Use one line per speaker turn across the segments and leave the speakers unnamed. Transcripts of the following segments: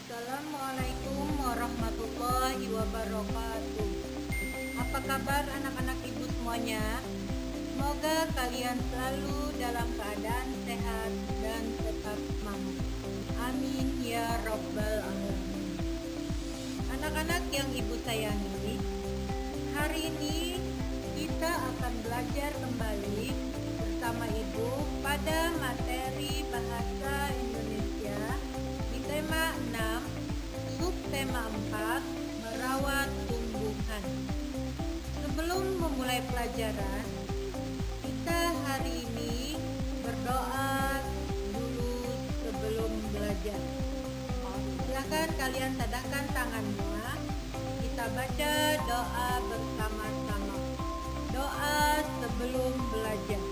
Assalamualaikum warahmatullahi wabarakatuh. Apa kabar anak-anak ibu semuanya? Semoga kalian selalu dalam keadaan sehat dan tetap semangat. Amin ya rabbal alamin. Anak-anak yang ibu sayangi, hari ini kita akan belajar kembali bersama ibu pada materi bahasa Indonesia di tema 6, subtema 4, merawat tumbuhan. Sebelum memulai pelajaran, kita hari ini berdoa dulu sebelum belajar. Silakan kalian tadahkan tangannya. Kita baca doa bersama-sama. Doa sebelum belajar.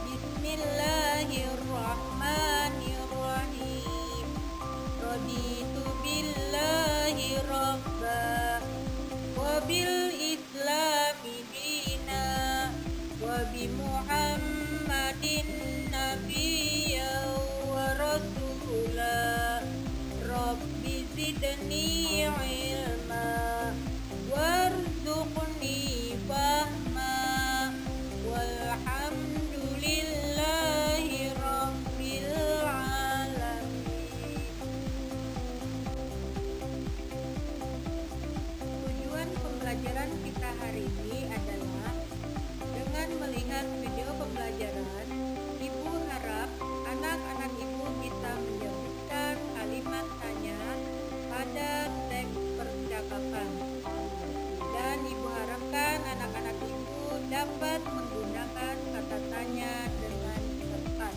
Bismillahirrahmanirrahim. Raditu billahi rabba wa bil islami dina wa bi muhammadin nabiyya wa rasula. Rabbi zidni ilma warzuqni fahma walhamdulillahi rabbil alamin. Tujuan pembelajaran kita hari ini adalah dengan melihat video pembelajaran, ibu harap anak-anak ibu bisa menyebutkan kalimat tanya pada teks percakapan. Dan ibu harapkan anak-anak ibu dapat menggunakan kata tanya dengan tepat.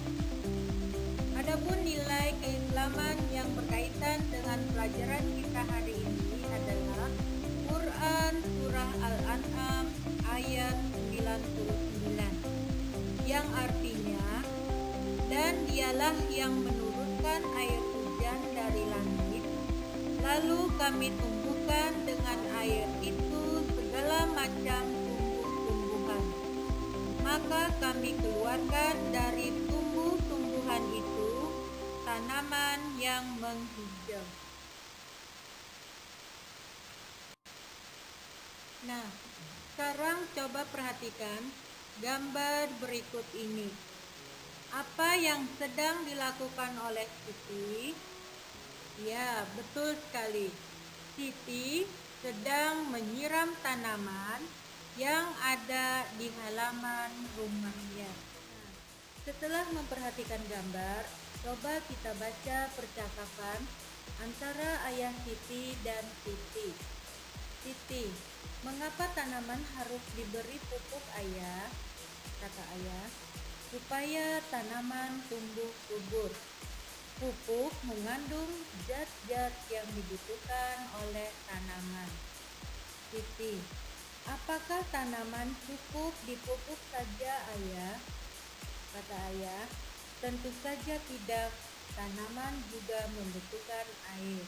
Adapun nilai keislaman yang berkaitan dengan pelajaran kita hari ini adalah Quran Surah Al-An'am ayat 99 yang artinya, dan dialah yang menurunkan air hujan dari langit, lalu kami tumbuhkan dengan air itu segala macam tumbuh-tumbuhan. Maka kami keluarkan dari tumbuh-tumbuhan itu tanaman yang menghijau. Nah, sekarang coba perhatikan gambar berikut ini. Apa yang sedang dilakukan oleh Siti? Ya, betul sekali. Siti sedang menyiram tanaman yang ada di halaman rumahnya. Nah, setelah memperhatikan gambar, coba kita baca percakapan antara ayah Siti dan Siti. Siti, mengapa tanaman harus diberi pupuk ayah? Kata ayah, supaya tanaman tumbuh subur. Pupuk mengandung zat-zat yang dibutuhkan oleh tanaman. Siti, apakah tanaman cukup dipupuk saja ayah? Kata ayah, tentu saja tidak, tanaman juga membutuhkan air.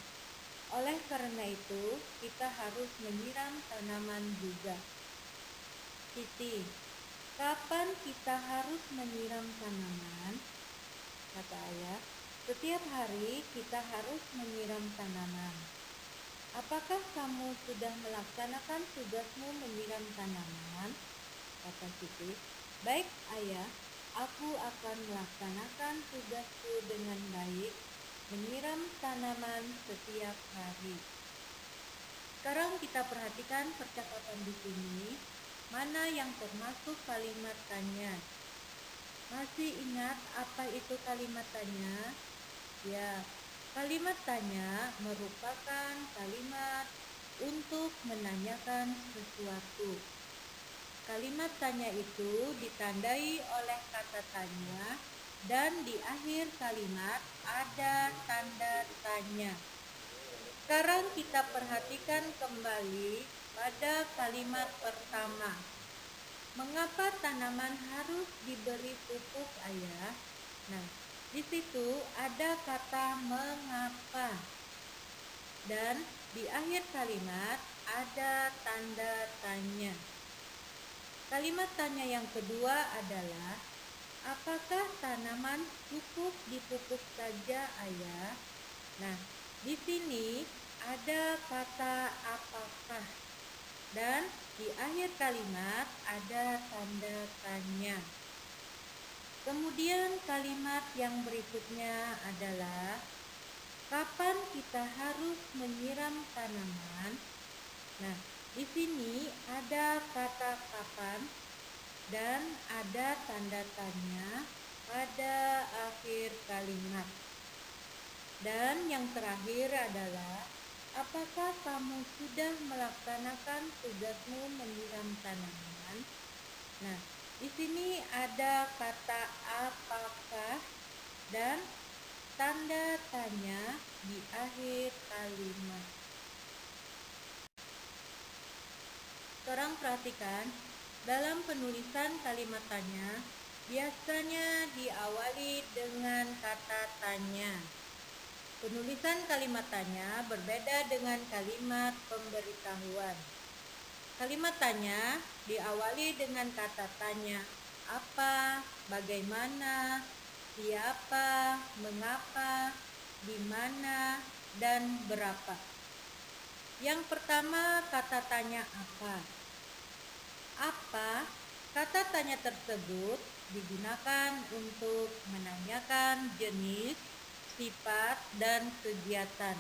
Oleh karena itu, kita harus menyiram tanaman juga. Siti, kapan kita harus menyiram tanaman? Kata ayah, setiap hari kita harus menyiram tanaman. Apakah kamu sudah melaksanakan tugasmu menyiram tanaman? Kata Siti, baik ayah, aku akan melaksanakan tugasku dengan baik, menyiram tanaman setiap hari. Sekarang kita perhatikan percakapan di sini, mana yang termasuk kalimat tanya. Masih ingat apa itu kalimat tanya? Ya, kalimat tanya merupakan kalimat untuk menanyakan sesuatu. Kalimat tanya itu ditandai oleh kata tanya dan di akhir kalimat ada tanda tanya. Sekarang kita perhatikan kembali pada kalimat pertama. Mengapa tanaman harus diberi pupuk ayah? Nah, di situ ada kata mengapa. Dan di akhir kalimat ada tanda tanya. Kalimat tanya yang kedua adalah, apakah tanaman cukup dipupuk saja ayah? Nah, Di sini ada kata apakah dan di akhir kalimat ada tanda tanya. Kemudian kalimat yang berikutnya adalah kapan kita harus menyiram tanaman? Nah, di sini ada kata kapan dan ada tanda tanya pada akhir kalimat. Dan yang terakhir adalah apakah kamu sudah melaksanakan tugasmu menyiram tanaman? Nah, di sini ada kata apakah dan tanda tanya di akhir kalimat. Sekarang perhatikan, dalam penulisan kalimat tanya biasanya diawali dengan kata tanya. Penulisan kalimat tanya berbeda dengan kalimat pemberitahuan. Kalimat tanya diawali dengan kata tanya, apa, bagaimana, siapa, mengapa, di mana, dan berapa. Yang pertama, kata tanya apa. Apa, kata tanya tersebut digunakan untuk menanyakan jenis, sifat, dan kegiatan.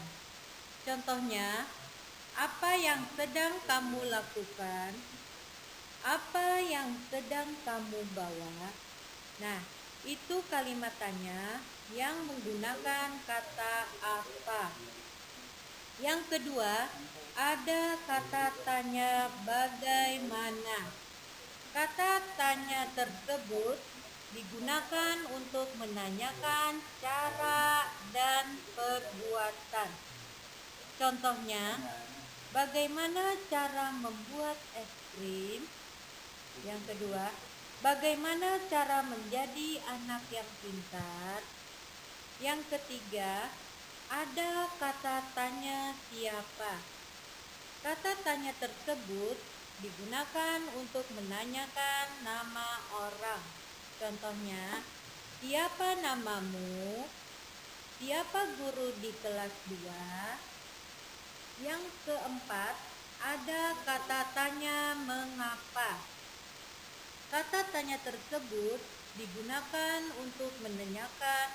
Contohnya, apa yang sedang kamu lakukan? Apa yang sedang kamu bawa? Nah, itu kalimat tanya yang menggunakan kata apa. Yang kedua, ada kata tanya bagaimana. Kata tanya tersebut digunakan untuk menanyakan cara dan perbuatan. Contohnya, bagaimana cara membuat es krim? Yang kedua, bagaimana cara menjadi anak yang pintar? Yang ketiga, ada kata tanya siapa. Kata tanya tersebut digunakan untuk menanyakan nama orang. Contohnya, siapa namamu? Siapa guru di kelas 2? Yang keempat, ada kata tanya mengapa. Kata tanya tersebut digunakan untuk menanyakan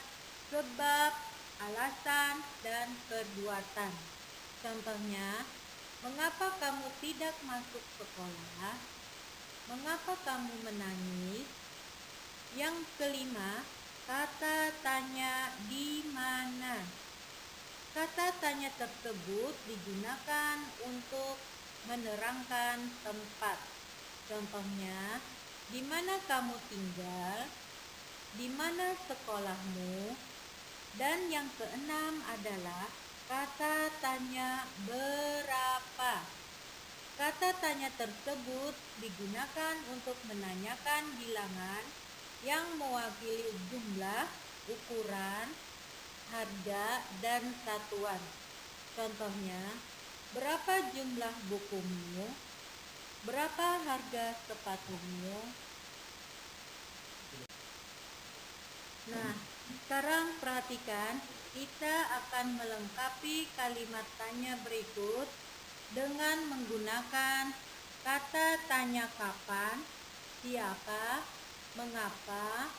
sebab, alasan, dan perbuatan. Contohnya, mengapa kamu tidak masuk sekolah? Mengapa kamu menangis? Yang kelima, kata tanya di mana. Kata tanya tersebut digunakan untuk menerangkan tempat. Contohnya, di mana kamu tinggal? Di mana sekolahmu? Dan yang keenam adalah kata tanya berapa. Kata tanya tersebut digunakan untuk menanyakan bilangan yang mewakili jumlah, ukuran, harga, dan satuan. Contohnya, berapa jumlah bukumu? Berapa harga sepatumu? Nah, sekarang perhatikan, kita akan melengkapi kalimat tanya berikut dengan menggunakan kata tanya kapan, siapa, mengapa,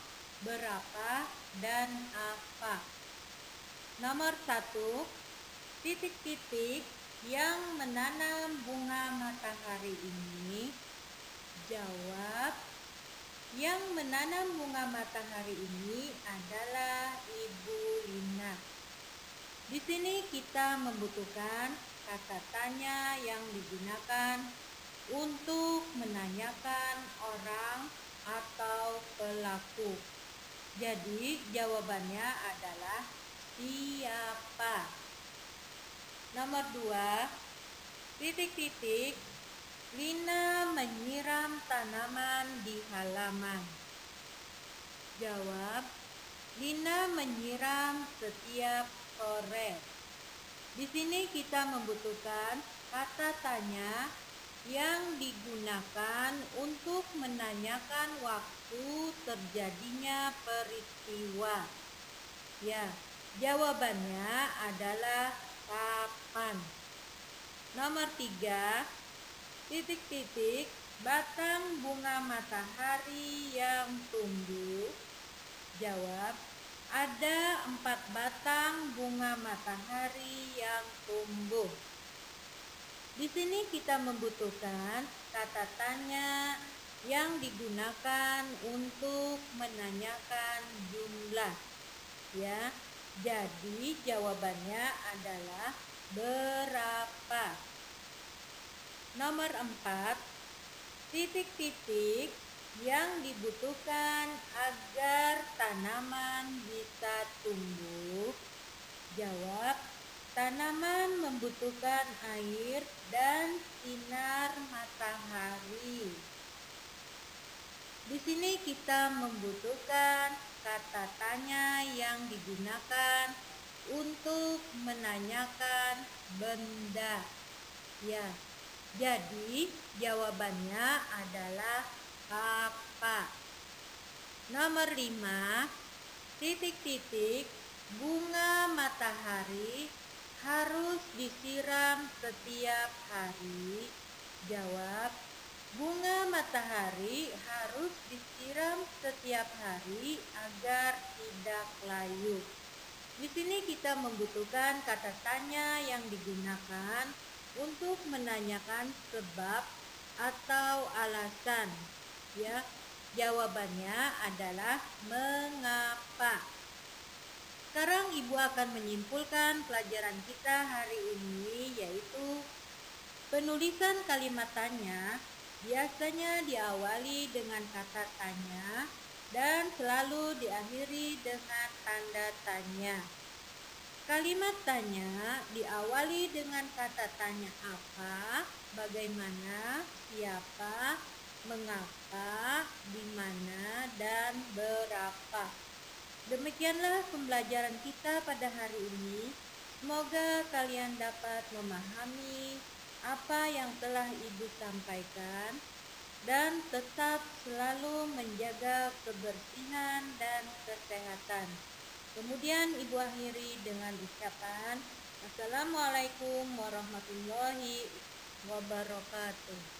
berapa, dan apa. Nomor 1, titik-titik yang menanam bunga matahari ini. Jawab, yang menanam bunga matahari ini adalah Ibu Lina. Di sini kita membutuhkan kata tanya yang digunakan untuk menanyakan orang atau pelaku. Jadi jawabannya adalah siapa. Nomor 2, titik-titik, Lina menyiram tanaman di halaman. Jawab, Lina menyiram setiap sore. Di sini kita membutuhkan kata tanya yang digunakan untuk menanyakan waktu terjadinya peristiwa. Ya, jawabannya adalah kapan. Nomor 3, titik-titik, batang bunga matahari yang tumbuh. Jawab, ada 4 batang bunga matahari yang tumbuh. Di sini kita membutuhkan kata tanya yang digunakan untuk menanyakan jumlah. Ya, jadi jawabannya adalah berapa. Nomor 4, titik-titik yang dibutuhkan agar tanaman bisa tumbuh. Jawab, tanaman membutuhkan air dan sinar matahari. Di sini kita membutuhkan kata tanya yang digunakan untuk menanyakan benda. Ya, jadi jawabannya adalah apa. Nomor 5, titik-titik, bunga matahari harus disiram setiap hari. Jawab, bunga matahari harus disiram setiap hari agar tidak layu. Di sini kita membutuhkan kata tanya yang digunakan untuk menanyakan sebab atau alasan. Ya, jawabannya adalah mengapa. Sekarang Ibu akan menyimpulkan pelajaran kita hari ini, yaitu penulisan kalimat tanya biasanya diawali dengan kata tanya dan selalu diakhiri dengan tanda tanya. Kalimat tanya diawali dengan kata tanya apa, bagaimana, siapa, mengapa, di mana, dan berapa. Demikianlah pembelajaran kita pada hari ini. Semoga kalian dapat memahami apa yang telah Ibu sampaikan dan tetap selalu menjaga kebersihan dan kesehatan. Kemudian Ibu akhiri dengan ucapan Assalamualaikum warahmatullahi wabarakatuh.